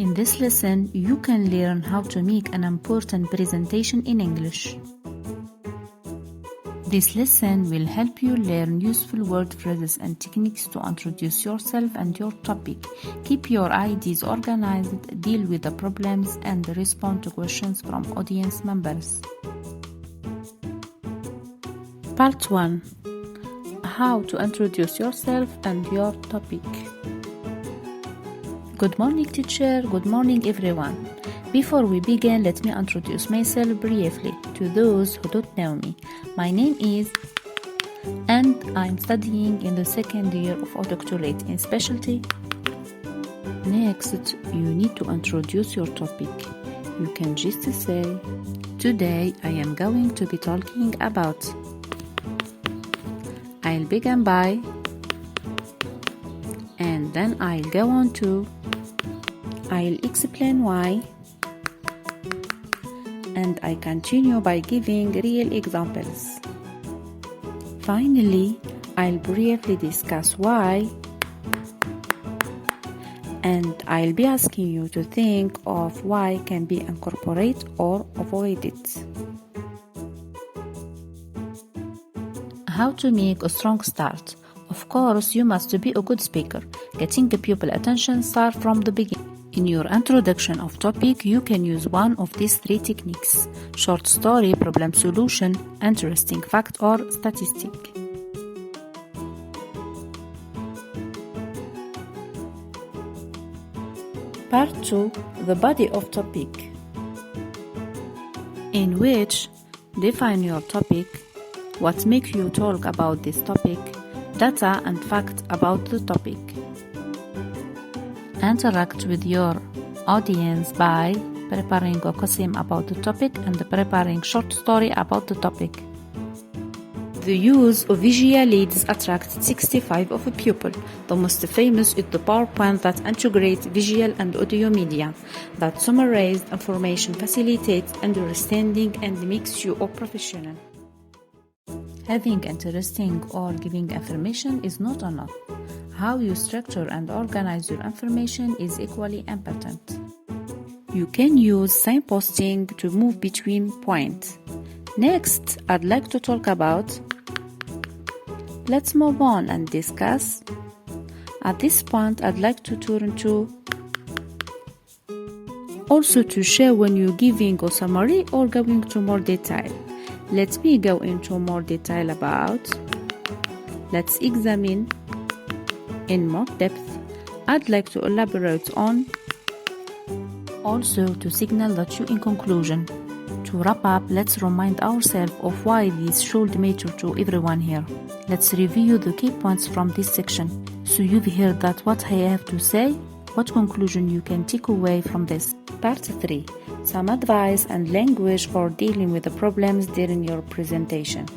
In this lesson, you can learn how to make an important presentation in English. This lesson will help you learn useful word phrases and techniques to introduce yourself and your topic. Keep your ideas organized, deal with the problems, and respond to questions from audience members. Part 1. How to introduce yourself and your topic. Good morning, teacher. Good morning, everyone. Before we begin, let me introduce myself briefly to those who don't know me. My name is, and I'm studying in the second year of a doctorate in specialty. Next, you need to introduce your topic. You can just say, today I am going to be talking about. I'll begin by, and then I'll go on to, I'll explain why, and I continue by giving real examples. Finally, I'll briefly discuss why, and I'll be asking you to think of why can be incorporated or avoided. How to make a strong start. Of course, you must be a good speaker. Getting the pupil attention start from the beginning. In your introduction of topic, you can use one of these three techniques: short story, problem solution, interesting fact, or statistic. Part 2. The body of topic, in which define your topic, what makes you talk about this topic, data and fact about the topic. Interact with your audience by preparing a question about the topic and preparing short story about the topic. The use of visual aids attracts 65% of a pupil. The most famous is the PowerPoint that integrates visual and audio media, that summarize information, facilitates understanding, and makes you a professional. Having interesting or giving information is not enough. How you structure and organize your information is equally important. You can use signposting to move between points. Next, I'd like to talk about. Let's move on and discuss. At this point, I'd like to turn to. Also to show when you're giving a summary or going to more detail. Let me go into more detail about. Let's examine in more depth. I'd like to elaborate on. Also to signal that you in conclusion. To wrap up, let's remind ourselves of why this should matter to everyone here. Let's review the key points from this section. So you've heard that what I have to say, what conclusion you can take away from this. Part 3. Some advice and language for dealing with the problems during your presentation.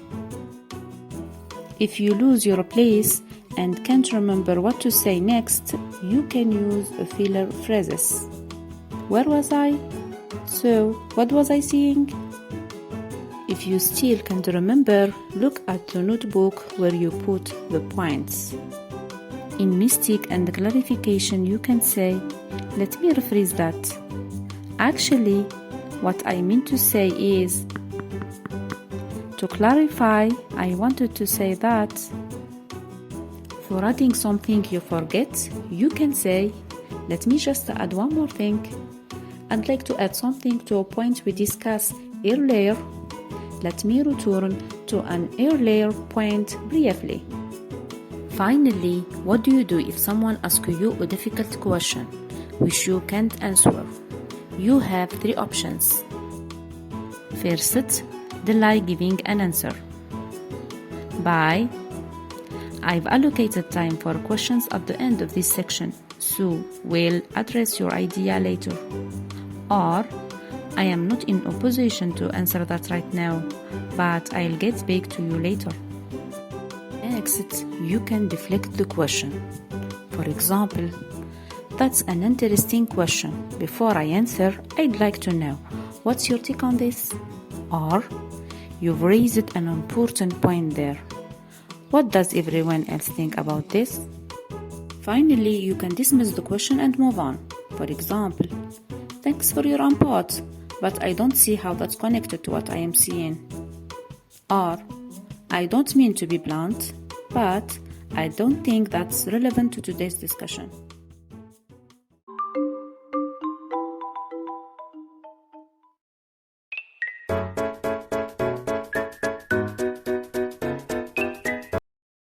If you lose your place and can't remember what to say next, you can use filler phrases. Where was I? So, what was I saying? If you still can't remember, look at the notebook where you put the points. In mistake and clarification, you can say, let me rephrase that. Actually, what I mean to say is, to clarify, I wanted to say that. For adding something you forget, you can say, let me just add one more thing. I'd like to add something to a point we discussed earlier. Let me return to an earlier point briefly. Finally, what do you do if someone asks you a difficult question which you can't answer? You have three options. First, delay giving an answer. By, I've allocated time for questions at the end of this section, so we'll address your idea later. Or, I am not in a position to answer that right now, but I'll get back to you later. Next, you can deflect the question. For example, that's an interesting question. Before I answer, I'd like to know, what's your take on this? Or, you've raised an important point there. What does everyone else think about this? Finally, you can dismiss the question and move on. For example, thanks for your input, but I don't see how that's connected to what I am seeing. Or, I don't mean to be blunt, but I don't think that's relevant to today's discussion.